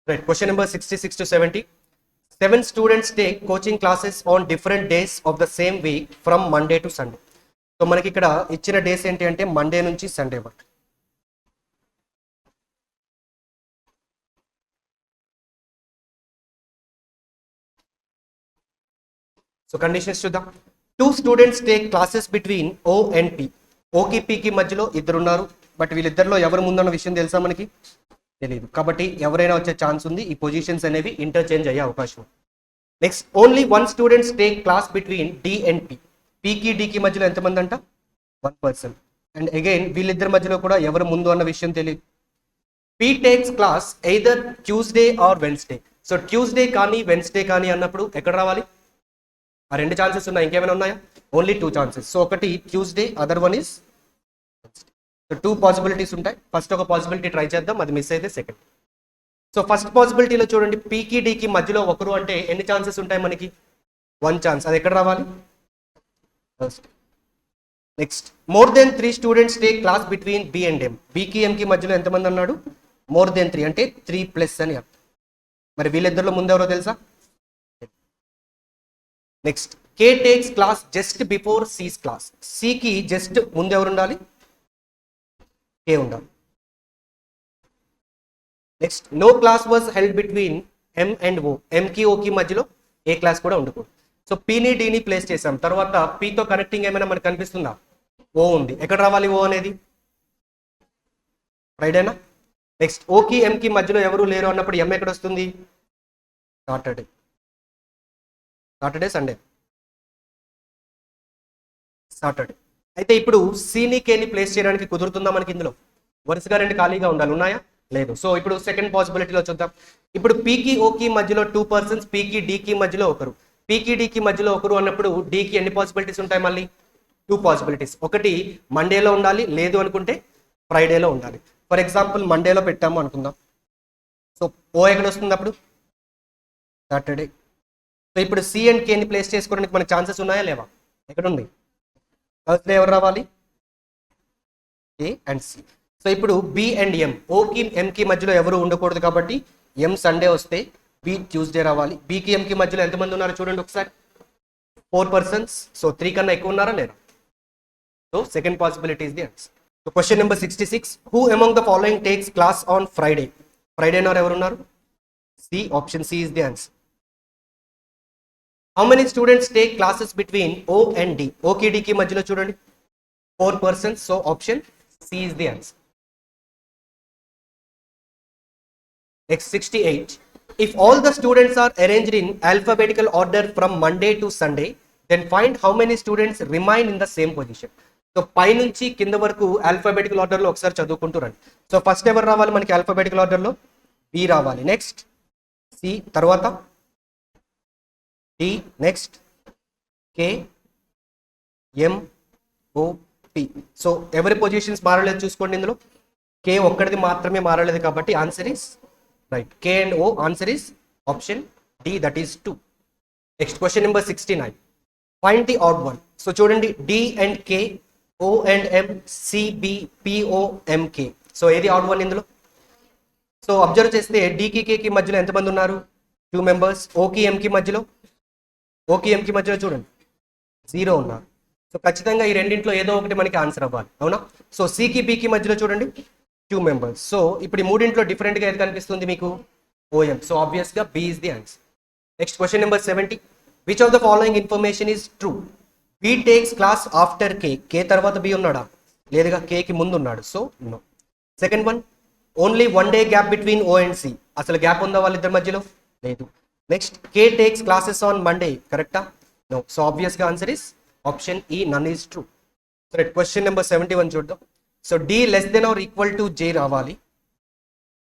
Right. Question number 66 to 70. 7 students take coaching classes on different days of the same week from Monday to Sunday. So మనకి ఇక్కడ ఇచ్చిన days ఏంటి అంటే Monday నుంచి Sunday వరకు. So conditions చూద్దాం. 2 students take classes between O and P. ఓకి పికి మధ్యలో ఇద్దరు ఉన్నారు, బట్ వీళ్ళిద్దరిలో ఎవరు ముందన్న విషయం తెలుసా మనకి తెలియదు, కాబట్టి ఎవరైనా వచ్చే ఛాన్స్ ఉంది. ఈ పొజిషన్స్ అనేవి ఇంటర్చేంజ్ అయ్యే అవకాశం. Next, only 1 students take class between D and P. పికి డికి మధ్యలో ఎంతమంది అంట 1 person. అండ్ అగైన్ వీళ్ళిద్దరి మధ్యలో కూడా ఎవరు ముందు అన్న విషయం తెలియదు. P takes class either Tuesday or Wednesday. So Tuesday కానీ వెన్స్డే కానీ అన్నప్పుడు ఎక్కడ రావాలి? ఆ 2 ఛాన్సెస్ ఉన్నాయి, ఇంకేమైనా ఉన్నాయా? Only 2 chances. సో ఒకటి Tuesday, other one is so 2 possibilities ఉంటాయి. ఫస్ట్ ఒక పాసిబిలిటీ ట్రై చేద్దాం, అది మిస్ అయితే సెకండ్. సో ఫస్ట్ పాసిబిలిటీలో చూడండి, పీకి డికి మధ్యలో ఒకరు అంటే ఎన్ని ఛాన్సెస్ ఉంటాయి మనకి? 1 ఛాన్స్. అది ఎక్కడ రావాలి? First. Next, more than 3 students take class between B and M. బికి ఎంకి మధ్యలో ఎంతమంది అన్నాడు? మోర్ దెన్ 3 అంటే 3+ అని అర్థం. మరి వీళ్ళిద్దరిలో ముందెవరో తెలుసా? Next, K takes class just before C's class. సికి జస్ట్ ముందెవరు ఉండాలి? కే ఉండాలి. Next, no class was held between M and O. ఎంకి ఓకి మధ్యలో ఏ క్లాస్ కూడా ఉండకూడదు. సో పీని డిని ప్లేస్ చేసాం. తర్వాత పీతో కనెక్టింగ్ ఏమైనా మనకు కనిపిస్తుందా? ఓ ఉంది. ఎక్కడ రావాలి ఓ అనేది? ఫ్రైడేనా? నెక్స్ట్, ఓకి ఎంకి మధ్యలో ఎవరు లేరు అన్నప్పుడు ఎం ఎక్కడ వస్తుంది? సాటర్డే. Saturday Sunday Saturday. అయితే ఇప్పుడు సిని కేని ప్లేస్ చేయడానికి కుదురుతుందా మనకి? ఇందులో వరుసగా 2 ఖాళీగా ఉండాలి, ఉన్నాయా? లేదు. సో ఇప్పుడు సెకండ్ పాసిబిలిటీలో చూద్దాం. ఇప్పుడు పీకి ఓకి మధ్యలో 2 persons, పీకి డికి మధ్యలో ఒకరు. పీకి డికి మధ్యలో ఒకరు అన్నప్పుడు డికి ఎన్ని పాసిబిలిటీస్ ఉంటాయి? మళ్ళీ 2 పాసిబిలిటీస్. ఒకటి మండేలో ఉండాలి, లేదు అనుకుంటే ఫ్రైడేలో ఉండాలి. ఫర్ ఎగ్జాంపుల్ మండేలో పెట్టాము అనుకుందాం. సో ఓ ఎక్కడ వస్తుంది అప్పుడు? సాటర్డే. సో ఇప్పుడు సి అండ్ కేని ప్లేస్ చేసుకోవడానికి మనకి ఛాన్సెస్ ఉన్నాయా లేవా? ఎక్కడ ఉంది? థర్స్డే ఎవరు రావాలి? A and C. సో ఇప్పుడు బి అండ్ ఎం, ఓకి ఎంకి మధ్యలో ఎవరు ఉండకూడదు కాబట్టి ఎం సండే వస్తే బి ట్యూస్డే రావాలి. బికి ఎంకి మధ్యలో ఎంతమంది ఉన్నారో చూడండి ఒకసారి. 4 persons. సో 3 కన్నా ఎక్కువ ఉన్నారా లేదా? So second possibility is the answer. So question number 66. Who among the following takes class on Friday? Friday నారు ఎవరు ఉన్నారు? C. Option C is the answer. How many students take classes between O and D? ఓకి డికి మధ్యలో చూడండి 4 persons. So option C is the answer. Next, 68. If all the students are arranged in alphabetical order from Monday to Sunday, then find how many students remain in the same position. So పై నుంచి కింద వరకు alphabetical ఆర్డర్లో ఒకసారి చదువుకుంటూ రండి. So first ఎవరు రావాలి మనకి ఆల్ఫాబెటికల్ ఆర్డర్లో? బి రావాలి. నెక్స్ట్ సి, తర్వాత D, next K, M, O, P. So ఎవరి పొజిషన్స్ మారలేదు చూసుకోండి. ఇందులో కే ఒక్కడిది మాత్రమే మారలేదు కాబట్టి answer is right. K and O, answer is option D, that is 2. Next question number 69. Find the odd one. So చూడండి, D and K, O and M, C B, P O, M K. So ఏది odd one ఇందులో? So observe చేస్తే డికి కేకి మధ్యలో ఎంతమంది ఉన్నారు? 2 members. ఓకి ఎంకి మధ్యలో చూడండి 0 ఉన్నారు. సో ఖచ్చితంగా ఈ రెండింటిలో ఏదో ఒకటి మనకి ఆన్సర్ అవ్వాలి, అవునా? సో సికి బికి మధ్యలో చూడండి 2 members. సో ఇప్పుడు ఈ మూడింట్లో డిఫరెంట్గా ఏది కనిపిస్తుంది మీకు? ఓఎం. సో ఆబ్వియస్గా B is the answer. Next question number 70. Which of the following information is true? B takes class after K. K తర్వాత బి ఉన్నాడా? లేదుగా, కేకి ముందు ఉన్నాడు. So no. Second one, only 1 day gap between O and C. అసలు gap ఉందా వాళ్ళిద్దరి మధ్యలో? లేదు. Next, K takes classes on Monday. కరెక్టా? నో. సో ఆబ్వియస్గా answer is option E, none is true. Right. Question number 71 చూద్దాం. So D less than or equal to J రావాలి.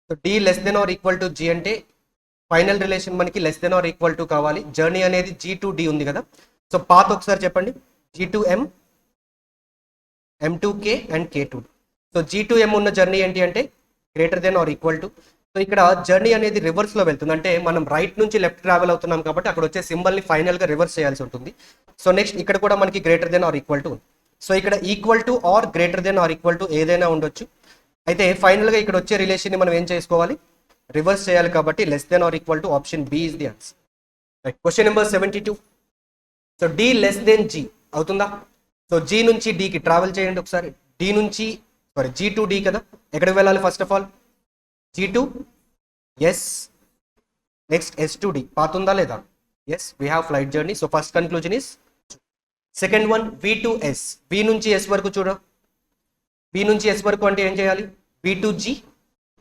So D less than or equal to G అంటే final relation మనకి less than or equal to కావాలి. Journey అనేది G to D ఉంది కదా. So path ఒకసారి చెప్పండి. G to M, M to K and K to D. So G to M ఉన్న journey ఏంటి అంటే greater than or equal to. So ఇక్కడ జర్నీ అనేది రివర్స్లో వెళ్తుంది, అంటే మనం రైట్ నుంచి లెఫ్ట్ ట్రావెల్ అవుతున్నాం కాబట్టి అక్కడ వచ్చే సింబల్ని ఫైనల్గా రివర్స్ చేయాల్సి ఉంటుంది. సో నెక్స్ట్ ఇక్కడ కూడా మనకి greater than or equal to ఉంది. సో ఇక్కడ equal to or greater than or equal to ఏదైనా ఉండొచ్చు. అయితే ఫైనల్గా ఇక్కడ వచ్చే రిలేషన్ని మనం ఏం చేసుకోవాలి? రివర్స్ చేయాలి కాబట్టి less than or equal to option B is the answer. Right. Question number 72. So D less than G అవుతుందా? సో జీ నుంచి డీకి ట్రావెల్ చేయండి ఒకసారి. డి నుంచి జీ టు డి కదా, ఎక్కడికి వెళ్ళాలి? First of all G to S, next S to D. Path ఉందా లేదా? Yes, we have flight journey. So first conclusion is. Second one V to S, V నుంచి S వరకు చూడ. B నుంచి S వరకు అంటే ఏం చేయాలి? B to G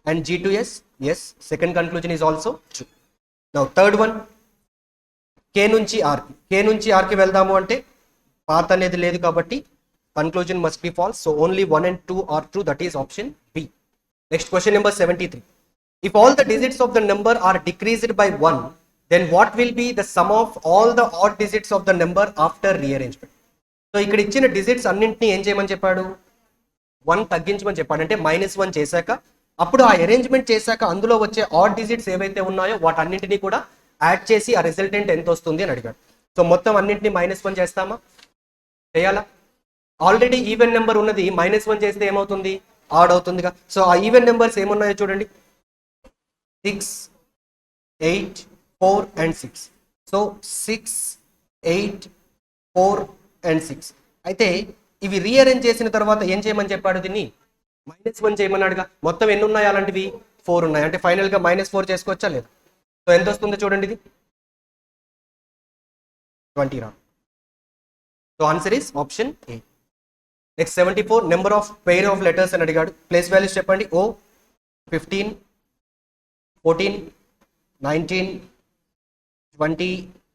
and G to S. Yes, second conclusion is also true. Now third one, K నుంచి ఆర్కి. కే నుంచి ఆర్కి వెళ్దాము అంటే పాత్ అనేది లేదు కాబట్టి conclusion must be false. So only 1 and 2 are true, that is option B. Next question number 73. If all the digits of the number are decreased by 1, then what will be the sum of all the odd digits of the number after rearrangement? So ఇక్కడ ఇచ్చిన digits అన్నింటినీ ఏం చేయమని చెప్పాడు? 1 తగ్గించమని చెప్పాడు. అంటే -1 చేశాక అప్పుడు ఆ అరేంజ్మెంట్ చేశాక అందులో వచ్చే ఆడ్ డిజిట్స్ ఏవైతే ఉన్నాయో వాటన్నింటినీ కూడా యాడ్ చేసి ఆ రిజల్టెంట్ ఎంత వస్తుంది అని అడిగాడు. సో మొత్తం అన్నింటినీ -1 చేస్తామా? చేయాలా? ఆల్రెడీ ఈవెన్ నెంబర్ ఉన్నది, -1 చేస్తే ఏమవుతుంది? ఆడ్ అవుతుందిగా. సో ఆ ఈవెన్ నెంబర్స్ ఏమున్నాయో చూడండి, 6, 8, 4 and 6. So 6, 8, 4 and 6. అయితే ఇవి రీఅరేంజ్ చేసిన తర్వాత ఏం చేయమని చెప్పాడు? దీన్ని -1 చేయమన్నాడుగా. మొత్తం ఎన్ని ఉన్నాయి అలాంటివి? 4 ఉన్నాయి. అంటే ఫైనల్ గా -4 చేసుకోవచ్చా లేదా? సో ఎంత వస్తుందో చూడండి, ఇది 20 రా. So answer is option A. Next 74, number of pair of letters అని అడిగాడు. ప్లేస్ వాల్యూస్ చెప్పండి. ఓ 15, 14, 19, 20,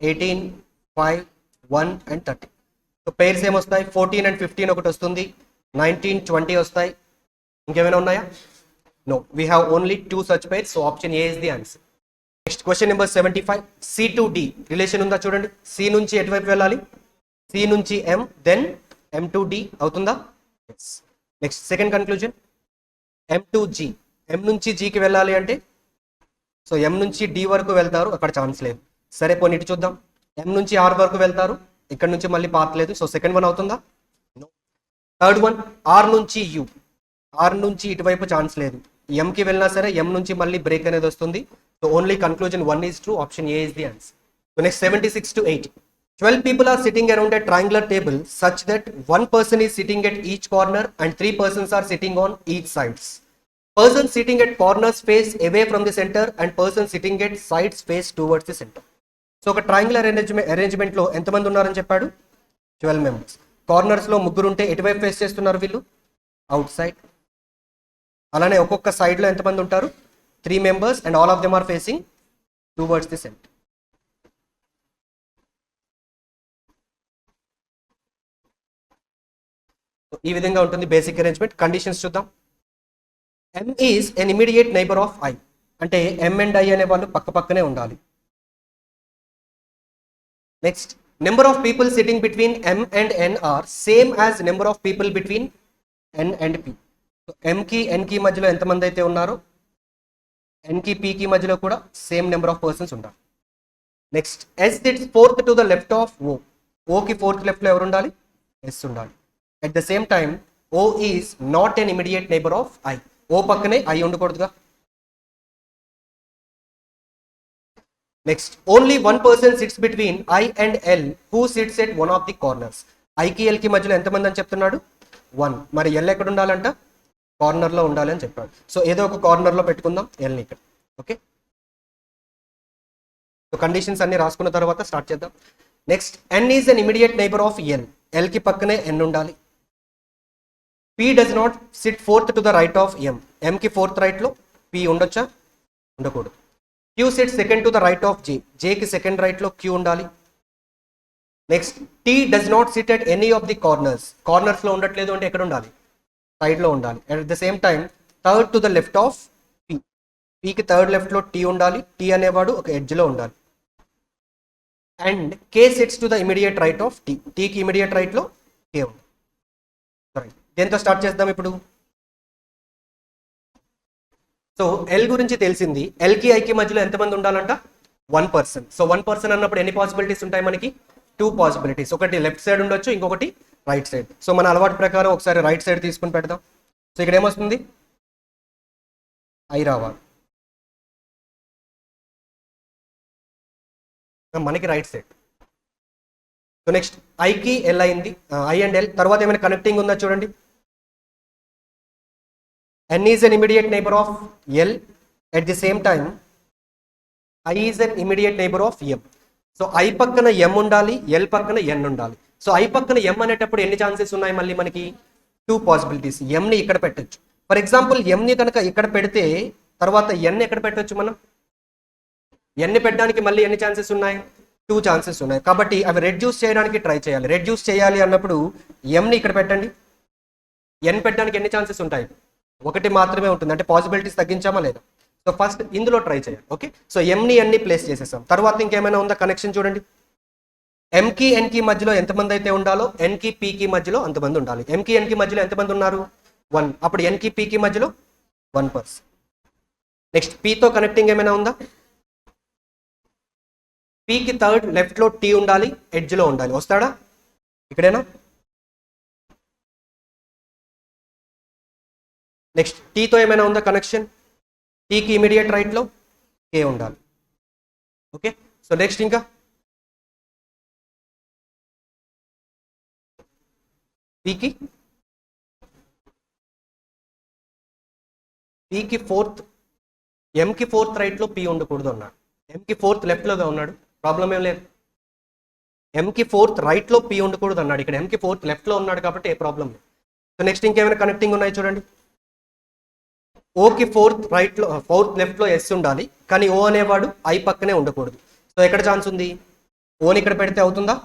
18, 5, 1 and 30. సో పెయిర్స్ ఏమొస్తాయి? 14 and 15 ఒకటి వస్తుంది, 19, 20 వస్తాయి. ఇంకేమైనా ఉన్నాయా? No, we have only 2 such pairs. So option A is the answer. Next question number 75. C to D relation ఉందా చూడండి. సి నుంచి ఎటువైపు వెళ్ళాలి? సి నుంచి M, then M to D అవుతుందా? Next second conclusion, M to G. M నుంచి జీకి వెళ్ళాలి అంటే సో ఎం నుంచి డి వరకు వెళ్తారు, అక్కడ ఛాన్స్ లేదు. సరే పోనీ ఇటు చూద్దాం. ఎం నుంచి ఆర్ వరకు వెళ్తారు, ఇక్కడ నుంచి మళ్ళీ పాత్ లేదు. సో సెకండ్ వన్ అవుతుందా? థర్డ్ వన్, ఆర్ నుంచి యు. ఆర్ నుంచి ఇటువైపు ఛాన్స్ లేదు. ఎంకి వెళ్ళినా సరే ఎం నుంచి మళ్ళీ బ్రేక్ అనేది వస్తుంది. So only conclusion 1 is true. Option A is the answer. So next 76 to 80. 12 people are sitting around a triangular table such that one person is sitting at each corner and 3 persons are sitting on each sides. Person sitting at corners face away from the center and person sitting at sides face towards the center. So ఒక triangular arrangement లో ఎంతమంది ఉన్నారని చెప్పాడు? 12 members. Corners లో ముగ్గురు ఉంటే ఎటువైపు face చేస్తున్నారు వీళ్ళు? Out side. అలానే ఒక్కొక్క సైడ్ లో ఎంతమంది ఉంటారు? 3 members and all of them are facing towards the center. ఈ విధంగా ఉంటుంది బేసిక్ అరేంజ్మెంట్. కండిషన్స్ చూద్దాం. M is an immediate neighbor of I. అంటే M and I అనే వాళ్ళు పక్క పక్కనే ఉండాలి. Next, number of people sitting between M and N are same as number of people between N and P. M కి N కి మధ్యలో ఎంతమంది అయితే ఉన్నారో N కి P కి మధ్యలో కూడా సేమ్ నెంబర్ ఆఫ్ పర్సన్స్ ఉండాలి. Next, S sits fourth to the left of O. O కి ఫోర్త్ లెఫ్ట్ లో ఎవరు ఉండాలి? S ఉండాలి. At the same time, O is not an immediate neighbor of I. O పక్కనే I ఉండకూడదుగా. Next, only one person sits between I and L who sits at one of the corners. I కి L కి మధ్యలో ఎంతమంది అని చెప్తున్నాడు? 1. మరి L ఎక్కడ ఉండాలంట? కార్నర్ లో ఉండాలి అని చెప్పాడు. సో ఏదో ఒక కార్నర్ లో పెట్టుకుందాం L ని ఇక్కడ. ఓకే, సో కండిషన్స్ అన్ని రాసుకున్న తర్వాత స్టార్ట్ చేద్దాం. Next, N is an immediate neighbor of L. L కి పక్కనే N ఉండాలి. P does not sit fourth to the right of M. M కి ఫోర్త్ రైట్ లో P ఉండొచ్చా? ఉండకూడదు. Q sits second to the right of J. J కి second right లో Q ఉండాలి. Next, T does not sit at any of the corners. Corners లో ఉండట్లేదు అంటే ఎక్కడ ఉండాలి? సైడ్ లో ఉండాలి. At the same time third to the left of P. P కి థర్డ్ లెఫ్ట్ లో T ఉండాలి. T అనేవాడు ఒక ఎడ్జ్ లో ఉండాలి. And K sits to the immediate right of T. T కి ఇమీడియట్ రైట్ లో K ఉంది. దేంతో స్టార్ట్ చేద్దాం ఇప్పుడు? సో ఎల్ గురించి తెలిసింది. ఎల్ కి ఐ కి మధ్యలో ఎంతమంది ఉండాలంట? 1 person. సో 1 person అన్నప్పుడు ఎన్ని పాసిబిలిటీస్ ఉంటాయి మనకి? 2 పాసిబిలిటీస్. ఒకటి లెఫ్ట్ సైడ్ ఉండొచ్చు, ఇంకొకటి రైట్ సైడ్. సో మన అలవాటు ప్రకారం ఒకసారి రైట్ సైడ్ తీసుకుని పెడదాం. సో ఇక్కడ ఏమొస్తుంది? ఐ రావాలి. మనకి రైట్ సైడ్. సో నెక్స్ట్ ఐకి ఎల్ అయింది, ఐ అండ్ ఎల్. తర్వాత ఏమైనా కనెక్టింగ్ ఉందా చూడండి. n is an immediate neighbor of l, at the same time i is an immediate neighbor of m. So i పక్కన m ఉండాలి, l పక్కన n ఉండాలి. సో i పక్కన m అనేటప్పుడు ఎన్ని ఛాన్సెస్ ఉన్నాయి? మళ్ళీ మనకి 2 పాసిబిలిటీస్. m ని ఇక్కడ పెట్టొచ్చు. ఫర్ ఎగ్జాంపుల్ m ని కనుక ఇక్కడ పెడితే తర్వాత n ఎక్కడ పెట్టొచ్చు మనం? n ని పెట్టడానికి మళ్ళీ ఎన్ని ఛాన్సెస్ ఉన్నాయి? 2 ఛాన్సెస్ ఉన్నాయి. కాబట్టి అవి రెడ్యూస్ చేయడానికి ట్రై చేయాలి. రెడ్యూస్ చేయాలి అన్నప్పుడు m ని ఇక్కడ పెట్టండి. n పెట్టడానికి ఎన్ని ఛాన్సెస్ ఉంటాయి? ఒకటి మాత్రమే ఉంటుంది. అంటే పాసిబిలిటీస్ తగ్గించామా లేదా? సో ఫస్ట్ ఇందులో ట్రై చేయాలి. ఓకే, సో m ని n ని ప్లేస్ చేసేసాం. తర్వాత ఇంకేమైనా ఉందా కనెక్షన్ చూడండి. m కి n కి మధ్యలో ఎంతమంది అయితే ఉండాలో n కి p కి మధ్యలో అంతమంది ఉండాలి. m కి n కి మధ్యలో ఎంతమంది ఉన్నారు? 1. అప్పుడు n కి p కి మధ్యలో 1%. నెక్స్ట్ p తో కనెక్టింగ్ ఏమైనా ఉందా? p కి థర్డ్ లెఫ్ట్ లో t ఉండాలి, ఎడ్జ్ లో ఉండాలి. వస్తాడా? ఇక్కడేనా? నెక్స్ట్ t తో ఏమైనా ఉందా కనెక్షన్? t కి ఇమీడియట్ రైట్ లో k ఉండాలి. ఓకే, సో నెక్స్ట్ ఇంకా p కి ఫోర్త్, m కి ఫోర్త్ రైట్ లో p ఉండకూడదు అన్నాడు. m కి ఫోర్త్ లెఫ్ట్ లోగా ఉన్నాడు, ప్రాబ్లం ఏం లేదు. m కి ఫోర్త్ రైట్ లో p ఉండకూడదు అన్నాడు. ఇక్కడ m కి ఫోర్త్ లెఫ్ట్ లో ఉన్నాడు కాబట్టి ఏ ప్రాబ్లం లేదు. సో నెక్స్ట్ ఇంకేమైనా కనెక్టింగ్ ఉన్నాయి చూడండి. o కి ఫోర్త్ రైట్ లో, ఫోర్త్ లెఫ్ట్ లో s ఉండాలి, కానీ o అనేవాడు i పక్కనే ఉండకూడదు. సో ఎక్కడ ఛాన్స్ ఉంది? ఓని ఇక్కడ పెడితే అవుతుందా?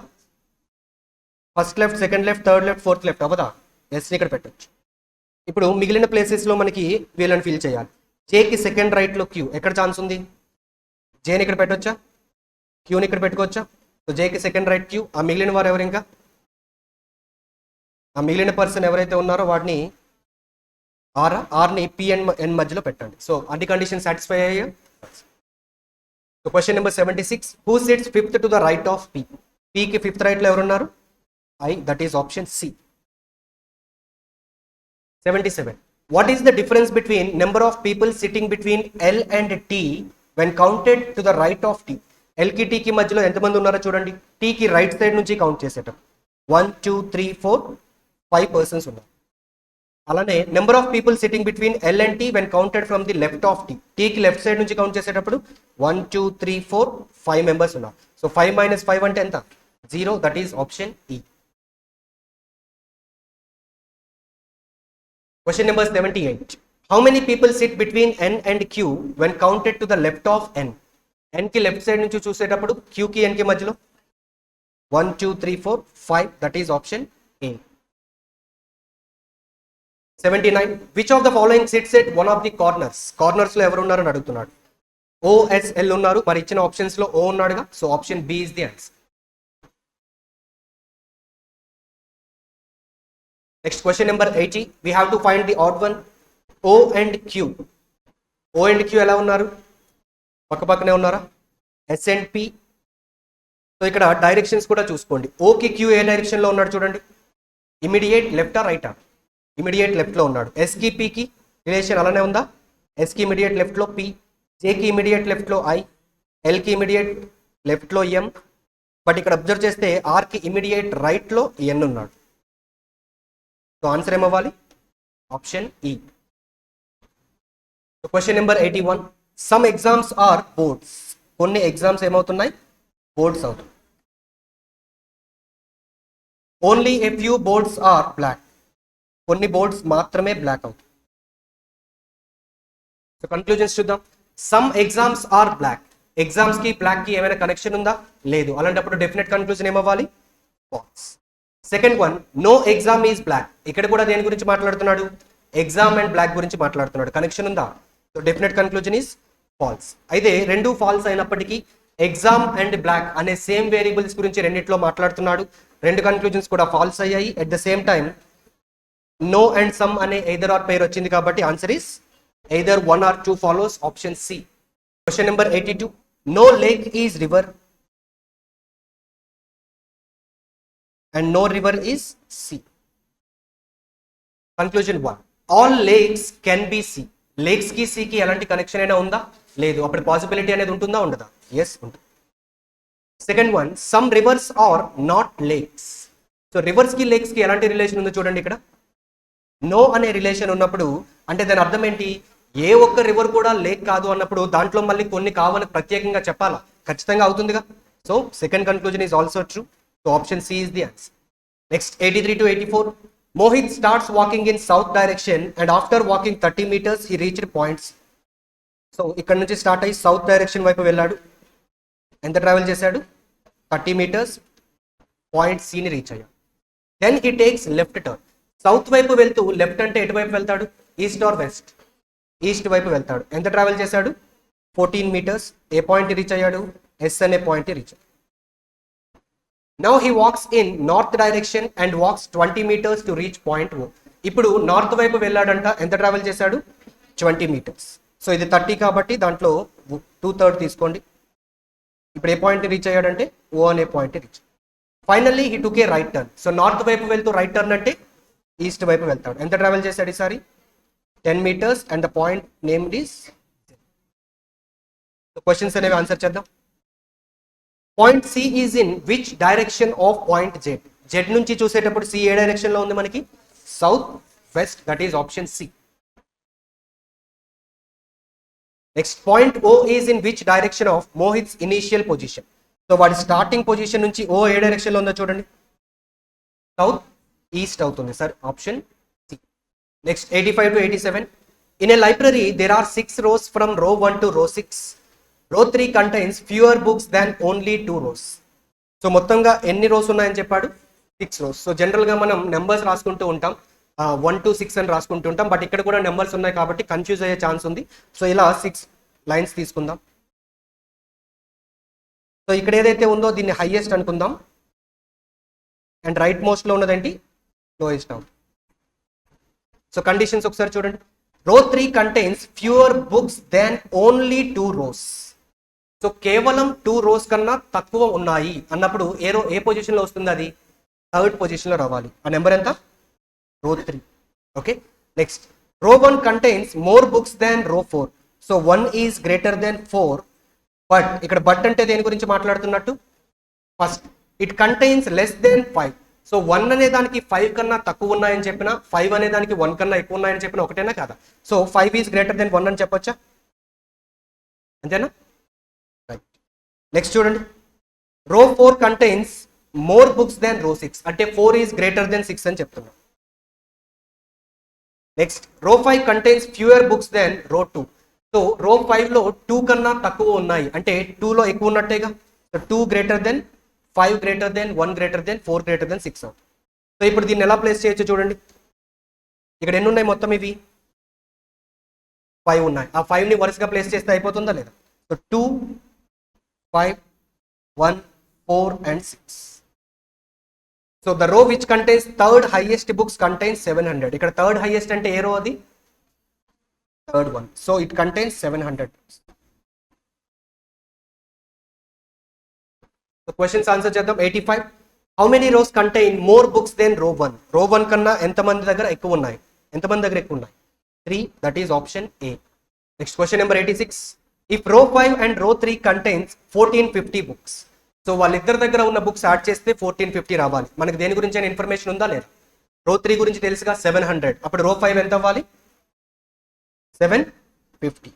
First left, second left, third left, fourth left అవ్వదా? ఎస్ని ఇక్కడ పెట్టచ్చు. ఇప్పుడు మిగిలిన ప్లేసెస్లో మనకి వీళ్ళని ఫిల్ చేయాలి. జేకి సెకండ్ రైట్లో క్యూ, ఎక్కడ ఛాన్స్ ఉంది? జేని ఇక్కడ పెట్టవచ్చా? క్యూని ఇక్కడ పెట్టుకోవచ్చా? సో జేకి సెకండ్ రైట్ క్యూ. ఆ మిగిలిన వారు ఎవరు? ఇంకా ఆ మిగిలిన పర్సన్ ఎవరైతే ఉన్నారో వాడిని ఆర్ని పి అండ్ ఎన్ మధ్యలో పెట్టండి. సో అన్ని కండిషన్ సాటిస్ఫై అయ్యా. So question number 76, who sits fifth to the right of P? పికి ఫిఫ్త్ రైట్లో ఎవరున్నారు? I, that is option C. 77. What is the difference between number of people sitting between L and T when counted to the right of T? L కి T కి మధ్యలో ఎంతమంది ఉన్నారో చూడండి. T కి రైట్ సైడ్ నుంచి కౌంట్ చేసేటప్పుడు 1 2 3 4 5 persons ఉన్నారు. అలానే number of people sitting between L and T when counted from the left of T. T కి లెఫ్ట్ సైడ్ నుంచి కౌంట్ చేసేటప్పుడు 1 2 3 4 5 మెంబర్స్ ఉన్నారు. సో 5 minus 5 అంటే ఎంత? 0. That is option E. Question number 78. How many people sit between N and Q when counted to the left of N? N కి left side నుంచి చూసేటప్పుడు Q కి N కి మధ్యలో 1 2 3 4 5. That is option A. 79. Which of the following sits at one of the corners? Corners లో ఎవరు ఉన్నారని అడుగుతున్నాడు. O, S, L ఉన్నారు. మరి ఇచ్చిన ఆప్షన్స్ లో O ఉన్నాడుగా. So option B is the answer. Next question number 80. We have to find the odd one. O and Q. O and Q ఎలా ఉన్నారు? పక్క పక్కనే ఉన్నారా? S and P. సో ఇక్కడ డైరెక్షన్స్ కూడా చూసుకోండి. O కి Q ఏ డైరెక్షన్ లో ఉన్నాడు చూడండి. ఇమీడియట్ లెఫ్టా రైటా? ఇమీడియట్ లెఫ్ట్ లో ఉన్నాడు. S కి P కి రిలేషన్ అలానే ఉందా? S కి ఇమీడియట్ లెఫ్ట్ లో P, J కి ఇమీడియట్ లెఫ్ట్ లో I, L కి ఇమీడియట్ లెఫ్ట్ లో M. బట్ ఇక్కడ అబ్జర్వ్ చేస్తే R కి ఇమీడియట్ రైట్ లో N ఉన్నాడు. సో ఆన్సర్ ఏమవ్వాలి? Option E. Question number 81. Some exams are boards. కొన్ని ఎగ్జామ్స్ ఏమవుతున్నాయి? బోర్డ్స్ అవుతాయి. Only a few boards are black. కొన్ని బోర్డ్స్ మాత్రమే బ్లాక్ అవుతాయి. సో కన్క్లూజన్స్ చూద్దాం. Some exams are black. Exams కి బ్లాక్ కి ఏమైనా కనెక్షన్ ఉందా? లేదు. అలాంటప్పుడు డెఫినెట్ కన్క్లూజన్ ఏమవ్వాలి? False. Second one, no exam is black. ఇక్కడ కూడా దేని గురించి మాట్లాడుతున్నాడు? ఎగ్జామ్ అండ్ బ్లాక్ గురించి మాట్లాడుతున్నాడు. కనెక్షన్ ఉందా? So definite conclusion is false. అయితే రెండు ఫాల్స్ అయినప్పటికీ ఎగ్జామ్ అండ్ బ్లాక్ అనే సేమ్ వేరియబుల్స్ గురించి రెండిట్లో మాట్లాడుతున్నాడు. రెండు కన్క్లూజన్స్ కూడా ఫాల్స్ అయ్యాయి. At the same time no and some అనే ఎయిదర్ ఆర్ పేరు వచ్చింది కాబట్టి answer is either 1 or 2 follows. Option C. Question number 82. No lake is river and no river is sea. Conclusion 1. All lakes can be sea. Lakes ki sea ki elanti connection aina unda? Ledu. Appudu possibility anedi untunda undada? Yes, ఉంటుంది. Second one, some rivers are not lakes. So rivers కి lakes కి ఎలాంటి relation ఉందో చూడండి ఇక్కడ. No అనే relation ఉన్నప్పుడు అంటే దాని అర్థం ఏంటి, ఏ ఒక్క రివర్ కూడా లేక్ కాదు అన్నప్పుడు దాంట్లో మళ్ళీ కొన్ని కావాలని ప్రత్యేకంగా చెప్పాలా, ఖచ్చితంగా అవుతుందిగా. So second conclusion is also true. So option C is the answer. Next 83 to 84. Mohit starts walking in south direction and after walking 30 meters he reached points. So ఇక్కడ నుంచి స్టార్ట్ అయ్యి సౌత్ డైరెక్షన్ వైపు వెళ్ళాడు. ఎంత ట్రావెల్ చేశాడు? 30 meters. Point సిని reach అయ్యాడు. Then he takes left turn. South వైపు వెళ్తూ లెఫ్ట్ అంటే ఎటువైపు వెళ్తాడు? East or west? ఈస్ట్ వైపు వెళ్తాడు. ఎంత ట్రావెల్ చేశాడు? 14 meters. ఏ పాయింట్ రీచ్ అయ్యాడు? ఎస్ అనే పాయింట్ రీచ్ అయ్యాడు. Now he walks in north direction and walks 20 meters to reach point O. ఇప్పుడు నార్త్ వైపు వెళ్ళాడంట. ఎంత ట్రావెల్ చేశాడు? 20 meters. సో ఇది 30 కాబట్టి దాంట్లో 2/3 తీసుకోండి. ఇప్పుడు ఏ పాయింట్ రీచ్ అయ్యాడంటే ఓ అనే point reach. Finally he took A right turn. So north వైపు వెళ్తూ రైట్ టర్న్ అంటే ఈస్ట్ వైపు వెళ్తాడు. ఎంత ట్రావెల్ చేశాడు ఈసారి? 10 meters and the point named is. Questions అనేవి ఆన్సర్ చేద్దాం. Point C is in which direction of point Z. Z నుంచి చూసేటప్పుడు సి ఏ డైరెక్షన్ లో ఉంది మనకి? South west. That is option C. Next point O is in which direction of Mohit's initial position. So వాడి starting position నుంచి O ఏ direction లో ఉందో చూడండి. సౌత్ ఈస్ట్ అవుతుంది sir, option C. Next 85 to 87. In a library there are 6 rows from row 1 to row 6. Row 3 contains fewer books than only 2 rows. So మొత్తంగా ఎన్ని rose ఉన్నాయని చెప్పాడు? 6 rows. సో జనరల్గా మనం నెంబర్స్ రాసుకుంటూ ఉంటాం, 1 to 6 అని రాసుకుంటూ ఉంటాం. బట్ ఇక్కడ కూడా నెంబర్స్ ఉన్నాయి కాబట్టి కన్ఫ్యూజ్ అయ్యే ఛాన్స్ ఉంది. సో ఇలా 6 లైన్స్ తీసుకుందాం. సో ఇక్కడ ఏదైతే ఉందో దీన్ని హైయెస్ట్ అనుకుందాం అండ్ రైట్ మోస్ట్ లో ఉన్నదేంటి? Lowest out. సో కండిషన్స్ ఒకసారి చూడండి. Row 3 contains fewer books than only 2 rows. So కేవలం 2 rows కన్నా తక్కువ ఉన్నాయి అన్నప్పుడు ఏ పొజిషన్ లో వస్తుంది? అది థర్డ్ పొజిషన్ లో రావాలి. ఆ నెంబర్ ఎంత? row 3. Okay. Next row 1 contains more books than row 4. సో 1 is greater than 4. బట్ ఇక్కడ బట్ అంటే దేని గురించి మాట్లాడుతున్నట్టు? First it contains less than 5. సో 1 అనే దానికి 5 కన్నా తక్కువ ఉన్నాయని చెప్పినా, 5 అనే దానికి 1 కన్నా ఎక్కువ ఉన్నాయని చెప్పినా ఒకటేనా కాదా? సో 5 ఈజ్ గ్రేటర్ దెన్ 1 అని చెప్పొచ్చా? అంతేనా? రైట్. నెక్స్ట్ చూడండి. row 4 contains more books than row 6. అంటే 4 ఈజ్ గ్రేటర్ దెన్ 6 అని చెప్తున్నాం. Next row 5 contains fewer books than row 2. So row 5 లో 2 కన్నా తక్కువ ఉన్నాయి అంటే 2 లో ఎక్కువ ఉన్నట్టేగా. So 2 greater than 5 greater than 1 greater than 4 greater than 6 అవుతుంది. సో ఇప్పుడు దీన్ని ఎలా ప్లేస్ చేయొచ్చు చూడండి. ఇక్కడ ఎన్ని ఉన్నాయి మొత్తం? ఇవి 5 ఉన్నాయి. ఆ 5ని వరుసగా ప్లేస్ చేస్తే అయిపోతుందా లేదా? So 2, 5, 1, 4 and 6. So the row which contains third highest books contains 700. ఇక్కడ థర్డ్ హైయెస్ట్ అంటే ఏ రో? అది third one. So it contains 700. Questions answer చేద్దాం. 85. How many rows contain more books than row 1? row 1 కన్నా ఎంతమంది దగ్గర ఎక్కువ ఉన్నాయి? ఎంతమంది దగ్గర ఎక్కువ ఉన్నాయి? 3. That is option A. Next question number 86. If row 5 and row 3 contains 1450 books. So వాళ్ళిద్దరి దగ్గర ఉన్న బుక్స్ యాడ్ చేస్తే 1450 రావాలి. మనకి దేని గురించి అయినా ఇన్ఫర్మేషన్ ఉందా లేదా? row 3 గురించి తెలుసుగా 700. అప్పుడు row 5 ఎంత అవ్వాలి? 750.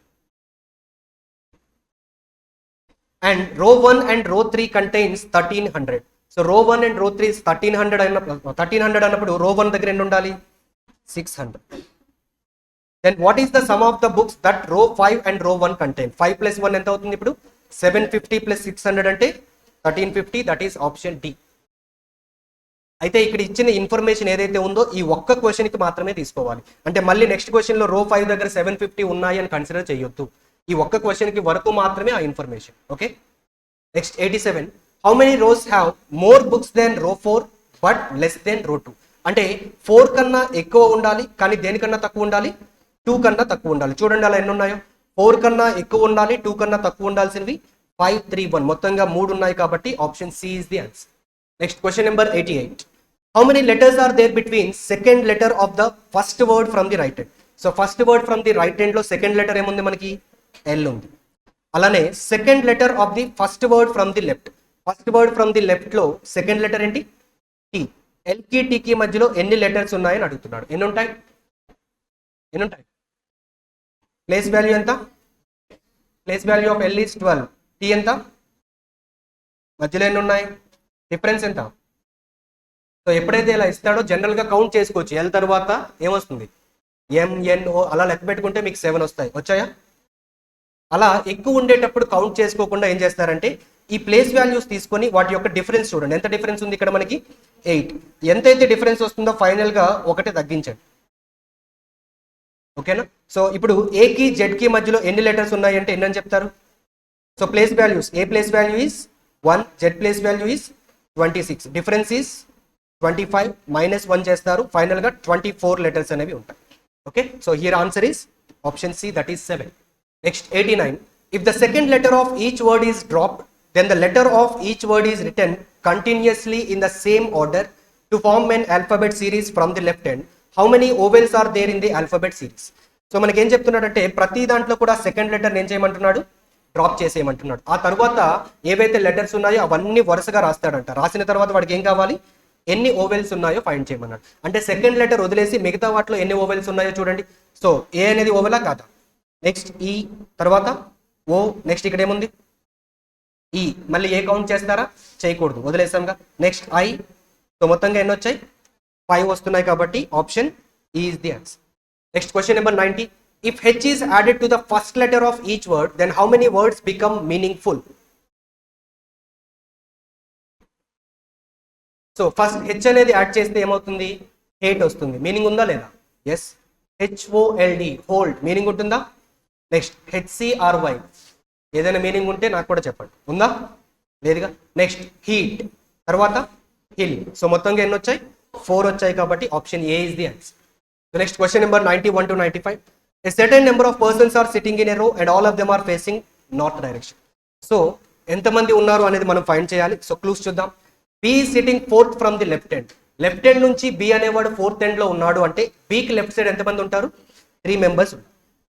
And row 1 and row 3 contains 1300. So row 1 and row 3 is 1300 అన్నప్పుడు row 1 దగ్గర ఎన్ని ఉండాలి? 600. Then what is the sum of the books that row 5 and row 1 contain? 5 plus 1 ఎంత అవుతుంది ఇప్పుడు? 750 plus 600 అంటే 1350. That is option D. అయితే ఇక్కడ ఇచ్చిన ఇన్ఫర్మేషన్ ఏదైతే ఉందో ఈ ఒక్క క్వశ్చన్ కి మాత్రమే తీసుకోవాలి. అంటే మళ్ళీ నెక్స్ట్ క్వశ్చన్ లో row 5 దగ్గర 750 ఉన్నాయి అని కన్సిడర్ చేయొద్దు. ఈ ఒక్క క్వశ్చన్ కి వరకు మాత్రమే ఆ information. Okay. Next 87. How many rows have more books than row 4 but less than row 2? అంటే 4 కన్నా ఎక్కువ ఉండాలి కానీ దేనికన్నా తక్కువ ఉండాలి? 2 కన్నా తక్కువ ఉండాలి. చూడండి అలా ఎన్ని ఉన్నాయో. 4 కన్నా ఎక్కువ ఉండాలి, 2 కన్నా తక్కువ ఉండాల్సినవి 5, 3, 1 మొత్తంగా 3 ఉన్నాయి కాబట్టి option C is the answer. Next question number 88. How many letters are there between second letter of the first word from the right hand? So first word from the right hand లో second letter ఏముంది మనకి? L ఉంది. అలానే second letter of the first word from the left. First word from the left లో second letter ఏంటి? T. L కి T కి మధ్యలో ఎన్ని లెటర్స్ ఉన్నాయని అడుగుతున్నాడు. ఎన్ని ఉంటాయి? ఎన్ని ఉంటాయి? ప్లేస్ వాల్యూ ఎంత? Place value of L is 12. T ఎంత? మధ్యలో ఎన్ని ఉన్నాయి? డిఫరెన్స్ ఎంత? సో ఎప్పుడైతే ఇలా ఇస్తాడో జనరల్ గా కౌంట్ చేసుకోవచ్చు. ఎల్ తర్వాత ఏమొస్తుంది? ఎంఎన్ఓ అలా లెక్క పెట్టుకుంటే మీకు 7 వస్తాయి. వచ్చాయా? అలా ఎక్కువ ఉండేటప్పుడు కౌంట్ చేసుకోకుండా ఏం చేస్తారంటే ఈ ప్లేస్ వాల్యూస్ తీసుకొని వాటి యొక్క డిఫరెన్స్ చూడండి. ఎంత డిఫరెన్స్ ఉంది ఇక్కడ మనకి? 8. ఎంతైతే డిఫరెన్స్ వస్తుందో ఫైనల్ గా ఒకటి తగ్గించండి. ఓకేనా? సో ఇప్పుడు ఏ కి జెడ్ కి మధ్యలో ఎన్ని లెటర్స్ ఉన్నాయి అంటే ఎన్ని అని చెప్తారు? So place values, A place value is 1, Z place value is 26, difference is 25, -1 చేస్తారు, ఫైనల్ గా 24 లెటర్స్ అనేవి ఉంటాయి. Okay, so here answer is option C, that is 7. Next 89. If the second letter of each word is dropped, then the letter of each word is written continuously in the same order to form an alphabet series from the left hand. How many vowels are there in the alphabet series? So మనకి ఏం చెప్తున్నాడంటే ప్రతి దాంట్లో కూడా second letter ఏం చేయమంటున్నాడు? Drop చేసేయమంటున్నాడు. ఆ తర్వాత ఏవైతే లెటర్స్ ఉన్నాయో అవన్నీ వరుసగా రాస్తాడంట. రాసిన తర్వాత వాడికి ఏం కావాలి? ఎన్ని ఓవెల్స్ ఉన్నాయో ఫైండ్ చేయమన్నాడు. అంటే సెకండ్ లెటర్ వదిలేసి మిగతా వాటిలో ఎన్ని ఓవెల్స్ ఉన్నాయో చూడండి. సో ఏ అనేది ఓవెలా కాదా? నెక్స్ట్ ఈ, తర్వాత ఓ, నెక్స్ట్ ఇక్కడ ఏముంది? ఈ. మళ్ళీ ఏ కౌంట్ చేస్తారా? చేయకూడదు, వదిలేసాంగా. Next I. సో మొత్తంగా ఎన్ని వచ్చాయి? 5 వస్తున్నాయి కాబట్టి ఆప్షన్ ఈ is the answer. Next question number 90. If H is added to the first letter of each word, then how many words become meaningful? So first H అనేది add చేస్తే ఏమవుతుంది? Hate వస్తుంది. మీనింగ్ ఉందా లేదా? ఎస్. HOLD, హోల్డ్, మీనింగ్ ఉంటుందా? Next HCRY, ఏదైనా meaning ఉంటే నాకు కూడా చెప్పండి. ఉందా? లేదుగా. నెక్స్ట్ హీట్, తర్వాత హిల్. సో మొత్తంగా ఎన్ని వచ్చాయి? 4 వచ్చాయి కాబట్టి option A is the answer. So next question number 91 to 95. A certain number of persons are sitting in a row and all of them are facing north direction. So ఎంతమంది ఉన్నారు అనేది మనం find చేయాలి. సో క్లూస్ చూద్దాం. B sitting fourth from the left hand. Left hand నుంచి B అనేవాడు fourth hand లో ఉన్నాడు అంటే బికి లెఫ్ట్ సైడ్ ఎంతమంది ఉంటారు? 3 మెంబర్స్.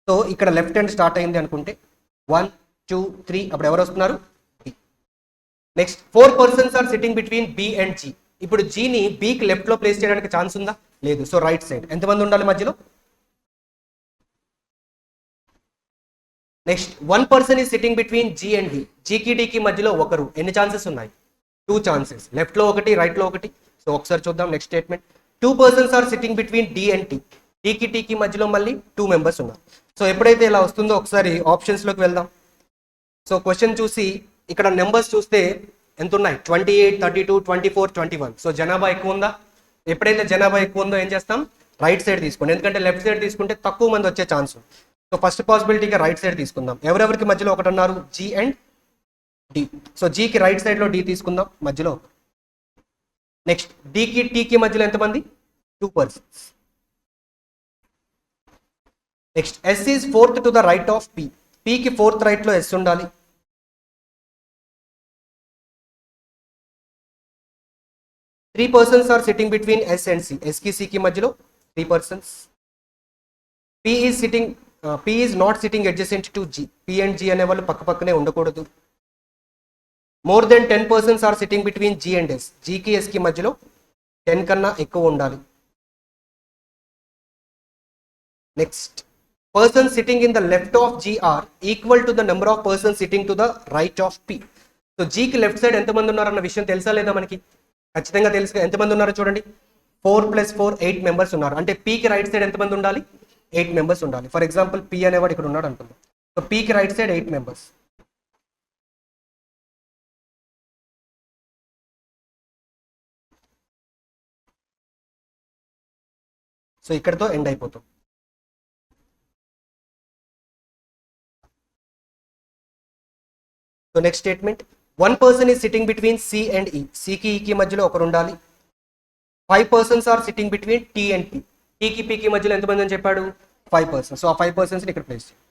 సో ఇక్కడ లెఫ్ట్ హ్యాండ్ స్టార్ట్ అయింది అనుకుంటే 1 2 3, అప్పుడు ఎవరు వస్తున్నారు? B. Next 4 persons are sitting between B and G. ఇప్పుడు జీని బికి లెఫ్ట్ లో ప్లేస్ చేయడానికి ఛాన్స్ ఉందా? లేదు. సో రైట్ సైడ్ ఎంతమంది ఉండాలి మధ్యలో? Next 1 person is sitting between G and D. జీకి డికి మధ్యలో ఒకరు. ఎన్ని ఛాన్సెస్ ఉన్నాయి? 2 ఛాన్సెస్. లెఫ్ట్ లో ఒకటి, రైట్ లో ఒకటి. సో ఒకసారి చూద్దాం next statement. 2 persons are sitting between D and T. టీకి టీకి మధ్యలో మళ్ళీ 2 మెంబర్స్ ఉన్నారు. సో ఎప్పుడైతే ఇలా వస్తుందో ఒకసారి ఆప్షన్స్ లోకి వెళ్దాం. సో క్వశ్చన్ చూసి ఇక్కడ నెంబర్స్ చూస్తే ఎంత ఉన్నాయి? 28, 32, 24, 21. సో జనాభా ఎక్కువ ఉందా? ఎప్పుడైతే జనాభా ఎక్కువ ఉందో ఏం చేస్తాం? రైట్ సైడ్ తీసుకోండి. ఎందుకంటే లెఫ్ట్ సైడ్ తీసుకుంటే తక్కువ మంది వచ్చే ఛాన్స్. సో ఫస్ట్ పాసిబిలిటీగా రైట్ సైడ్ తీసుకుందాం. ఎవరెవరికి మధ్యలో ఒకటి అన్నారు? G and D. సో జీకి రైట్ సైడ్ లో డి తీసుకుందాం, మధ్యలో. నెక్స్ట్ డికి టీకి మధ్యలో ఎంతమంది? 2 persons. Next S is fourth to the right of P. పికి ఫోర్త్ రైట్ లో ఎస్ ఉండాలి. Three persons are sitting between S and C. S కి సి కి మధ్యలో 3 persons. P is sitting, P is not sitting adjacent to G. P and G అనే వాళ్ళు పక్క పక్కనే ఉండకూడదు. More than 10 persons are sitting between G and S. జీకి S కి మధ్యలో 10 కన్నా ఎక్కువ ఉండాలి. Next person sitting in the left of G are equal to the number of person sitting to the right of P. So జీకి left side ఎంతమంది ఉన్నారన్న విషయం తెలుసా లేదా మనకి? ఖచ్చితంగా తెలుసు. ఎంతమంది ఉన్నారో చూడండి. 4 + 4 8 మెంబర్స్ ఉన్నారు. అంటే పీకి రైట్ సైడ్ ఎంతమంది ఉండాలి? 8 మెంబర్స్ ఉండాలి. ఫర్ ఎగ్జాంపుల్ పి అనేవాడు ఇక్కడ ఉన్నాడు అనుకుందాం. సో పీకి రైట్ సైడ్ 8 మెంబర్స్. సో ఇక్కడతో ఎండ్ అయిపోతాం. So next statement. 1 person is sitting between C and E. సికి ఈకి మధ్యలో ఒకరు ఉండాలి. 5 persons are sitting between T and P. టీకి పీకి మధ్యలో ఎంతమంది అని చెప్పాడు? 5 persons. సో ఆ 5 persons ఇక్కడ ప్లేస్ చేయండి.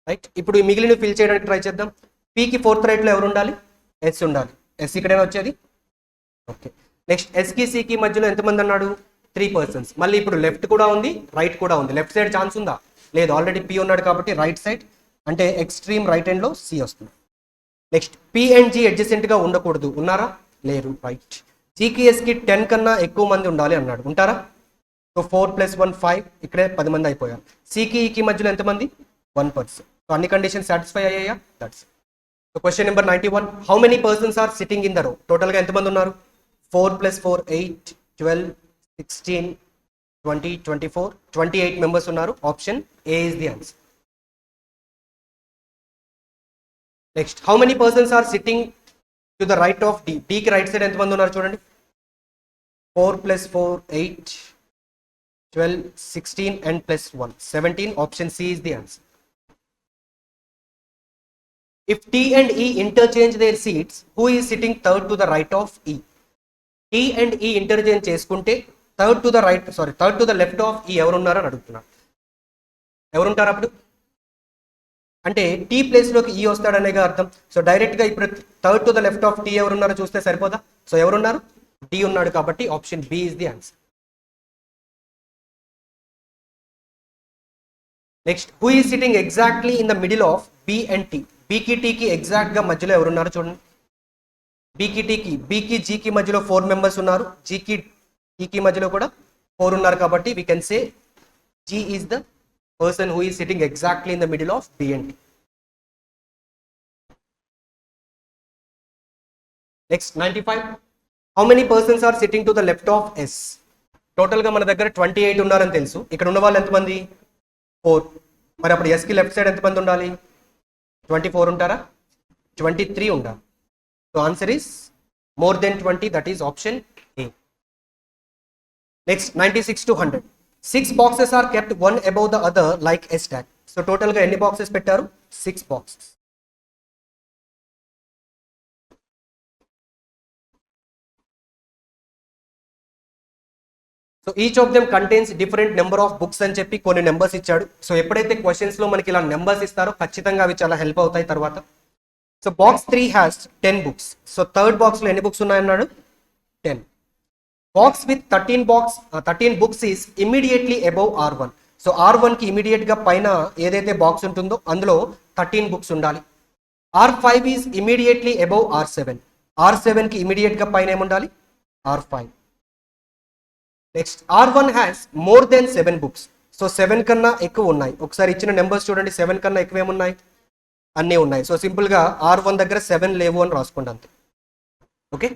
రైట్. ఇప్పుడు మిగిలిన ఫిల్ చేయడానికి ట్రై చేద్దాం. పీకి ఫోర్త్ రైట్ లో ఎవరు ఉండాలి? ఎస్ ఉండాలి. ఎస్ ఇక్కడైనా వచ్చేది. ఓకే. నెక్స్ట్ ఎస్కి సికి మధ్యలో ఎంతమంది అన్నాడు? 3 persons. మళ్ళీ ఇప్పుడు లెఫ్ట్ కూడా ఉంది, రైట్ కూడా ఉంది. లెఫ్ట్ సైడ్ ఛాన్స్ ఉందా? లేదు. ఆల్రెడీ పి ఉన్నాడు కాబట్టి రైట్ సైడ్, అంటే ఎక్స్ట్రీమ్ రైట్ హ్యాండ్ లో సి వస్తుంది. Next P and G adjacent గా ఉండకూడదు, ఉన్నారా? లేరు, రైట్. జీకి ఎస్కి 10 కన్నా ఎక్కువ మంది ఉండాలి అన్నాడు, ఉంటారా? సో 4 + 1 5, ఇక్కడే 10 మంది అయిపోయారు. సికి ఈకి మధ్యలో ఎంతమంది? 1 పర్సన్. సో అన్ని కండిషన్ సాటిస్ఫై అయ్యాయా? That's. So question number 91, how many persons are sitting in the row? Total గా ఎంతమంది ఉన్నారు? 4 + 4 8, 12, 16, 20, 24, 28 మెంబర్స్ ఉన్నారు. Option A is the answer. Next, how many persons are sitting to the right of D? డికి right side ఎంతమంది ఉన్నారు చూడండి. 4 + 4 8, 12, 16 and +1 17. Option C is the answer. If T and E interchange their seats, who is sitting third to the right of E? T and E interchange చేసుకుంటే third to the left of E ఎవరున్నారని అడుగుతున్నారు. ఎవరుంటారు అప్పుడు? అంటే tea place లోకి ఈ వస్తాడనేగా అర్థం. So direct గా ఇప్పుడు third to the left of T ఎవరున్నారో చూస్తే సరిపోదా? సో ఎవరున్నారు? డి ఉన్నాడు, కాబట్టి option B is the answer. Next, who is sitting exactly in the middle of B and T? బీకి టీకి ఎగ్జాక్ట్ గా మధ్యలో ఎవరున్నారు చూడండి. బీకి టీకి, బీకి జీకి మధ్యలో 4 మెంబర్స్ ఉన్నారు, జీకి టీకి మధ్యలో కూడా 4 ఉన్నారు, కాబట్టి we can say G is the person who is sitting exactly in the middle of B and T. Next, 95. How many persons are sitting to the left of S? Total గా మన దగ్గర 28 ఉన్నారని తెలుసు. ఇక్కడ ఉన్న వాళ్ళు ఎంతమంది? 4. మరి అప్పుడు S కి లెఫ్ట్ సైడ్ ఎంతమంది ఉండాలి? 24 ఉంటారా? 23 ఉండాలి. So answer is more than 20, that is option A. Next, 96 to 100. 6 boxes are kept one above the other like a stack. So total గా ఎన్ని బాక్సెస్ పెట్టారు? 6 boxes. So each of them contains different number of books అని చెప్పి కొన్ని numbers ఇచ్చాడు. So ఎప్పుడైతే questions లో మనకి ఇలా నెంబర్స్ ఇస్తారో ఖచ్చితంగా అవి చాలా హెల్ప్ అవుతాయి తర్వాత. So box 3 has 10 books. So third box లో ఎన్ని బుక్స్ ఉన్నాయన్నాడు? 10. Box with 13 books is immediately above R1. So R1 కి ఇమీడియట్ గా పైన ఏదైతే బాక్స్ ఉంటుందో అందులో 13 బుక్స్ ఉండాలి. R5 is immediately above R7. R7 కి ఇమీడియట్ గా పైన ఏముండాలి? R5. Next, R1 has more than 7 books. So 7 కన్నా ఎక్కువ ఉన్నాయి. ఒకసారి ఇచ్చిన నెంబర్స్ చూడండి, 7 కన్నా ఎక్కువ ఏమున్నాయి? అన్నీ ఉన్నాయి. సో సింపుల్ గా R1 దగ్గర 7 లేవు అని రాసుకోండి అంతే. Okay.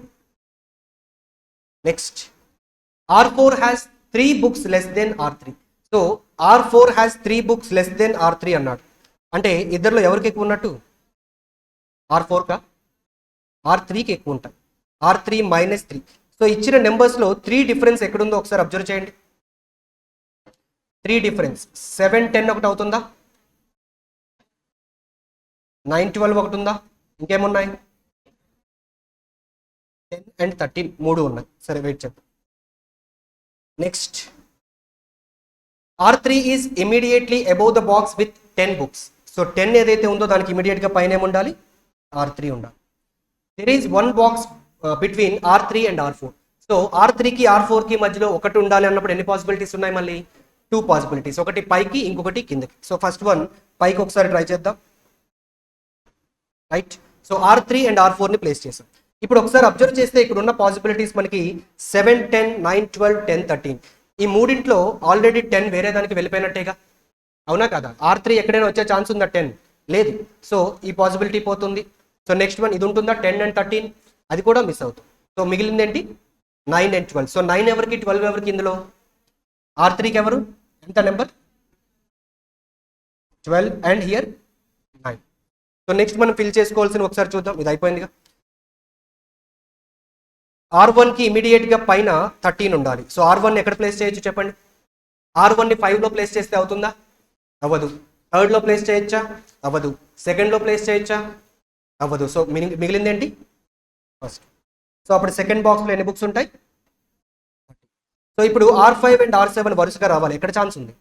Next, R4 has 3 books less than R3. So R4 has 3 books less than R3 అన్నాడు. అంటే ఇద్దరిలో ఎవరికి ఎక్కువ ఉన్నట్టు? R4 కా? R3కి ఎక్కువ ఉంటాయి. R3 - 3. సో ఇచ్చిన నెంబర్స్ లో 3 డిఫరెన్స్ ఎక్కడుందో ఒకసారి అబ్జర్వ్ చేయండి. 3 డిఫరెన్స్ 7 10 ఒకటి అవుతుందా? 9 12 ఒకటి ఉందా? ఇంకేమున్నాయి? 10 and 13 3 ఉన్నాయి. సరే వెయిట్ చెప్పు. Next, R3 is immediately above the box with 10 books. So 10 ఏదైతే ఉందో దానికి ఇమీడియట్ గా పైన ఏముండాలి? R3 ఉండాలి. There is 1 box between R3 and R4. So R3 కి R4 కి మధ్యలో ఒకటి ఉండాలి అన్నప్పుడు ఎన్ని పాసిబిలిటీస్ ఉన్నాయి? మళ్ళీ 2 పాసిబిలిటీస్, ఒకటి పైకి ఇంకొకటి కిందకి. సో ఫస్ట్ వన్ పైకి ఒకసారి ట్రై చేద్దాం. Right. So R3 and R4 ని ప్లేస్ చేసాం. ఇప్పుడు ఒకసారి అబ్జర్వ్ చేస్తే ఇక్కడ ఉన్న పాసిబిలిటీస్ మనకి 7 10 9 12 10 13. ఈ మూడింట్లో ఆల్రెడీ 10 వేరే దానికి వెళ్ళిపోయినట్టేగా, అవునా కదా? R3 ఎక్కడైనా వచ్చే ఛాన్స్ ఉందా? 10 లేదు. సో ఈ పాసిబిలిటీ పోతుంది. సో నెక్స్ట్ వన్ ఇది ఉంటుందా? 10 and 13, అది కూడా మిస్ అవుతుంది. సో మిగిలింది ఏంటి? 9 and 12. సో 9 ఎవరికి, 12 ఎవరికి? ఇందులో R3కి ఎవరు? ఎంత number? 12 and here 9. So next మనం ఫిల్ చేసుకోవాల్సిన ఒకసారి చూద్దాం. ఇది అయిపోయిందిగా. R1 కి ఇమీడియట్ గా పైన 13 ఉండాలి. సో R1 ఎక్కడ ప్లేస్ చేయొచ్చు చెప్పండి? R1 ని 5 లో ప్లేస్ చేస్తే అవుతుందా? అవ్వదు. థర్డ్ లో ప్లేస్ చేయొచ్చా? అవ్వదు. సెకండ్ లో ప్లేస్ చేయొచ్చా? అవ్వదు. సో మిగిలింది ఏంటి? ఫస్ట్. సో అప్పుడు సెకండ్ బాక్స్ లో ఎన్ని బుక్స్ ఉంటాయి? సో ఇప్పుడు R5 అండ్ R7 వరుసగా రావాలి. ఎక్కడ ఛాన్స్ ఉంది?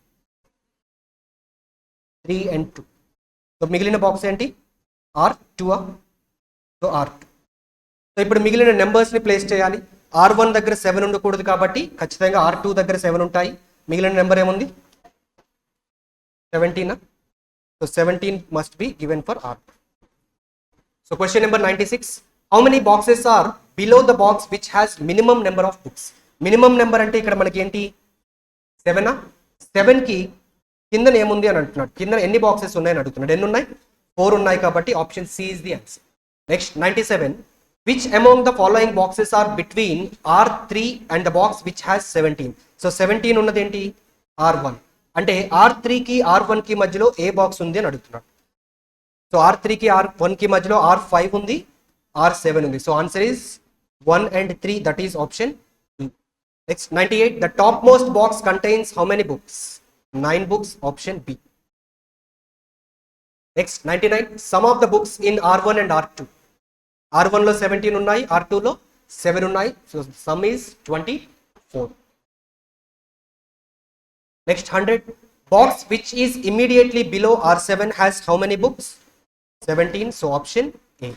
3 and 2. సో మిగిలిన బాక్స్ ఏంటి? R2. So R2. సో ఇప్పుడు మిగిలిన నెంబర్స్ ని ప్లేస్ చేయాలి. R1 దగ్గర 7 ఉండకూడదు కాబట్టి ఖచ్చితంగా R2 దగ్గర 7 ఉంటాయి. మిగిలిన నెంబర్ ఏముంది? 17. So 17 must be given for R2. So question number 96. How many boxes are below the box which has minimum number of books? Minimum number అంటే ఇక్కడ మనకి ఏంటి 7 7 కి కింద ఏముంది అని అంటున్నాడు. కింద ఎన్ని బాక్సెస్ ఉన్నాయని అడుగుతున్నాడు. ఎన్ని ఉన్నాయి? 4 ఉన్నాయి కాబట్టి option C is the answer. Next 97. Which among the following boxes are between R3 and the box which has 17? So 17 ఉన్నది ఏంటి? R1. అంటే R3 కి R1 కి మధ్యలో ఏ బాక్స్ ఉంది అని అడుగుతున్నాడు. సో R3 కి R1 కి మధ్యలో R5 ఉంది, R7 ఉంది. So answer is 1 and 3, that is option B. Next 98. The topmost box contains how many books? 9 books, option B. Next 99. Sum of the books in R1 and R2. R1 లో 17 ఉన్నాయి, R2 లో 7 ఉన్నాయి. So sum is 24. Next 100. Box which is immediately below R7 has how many books? 17. So option A.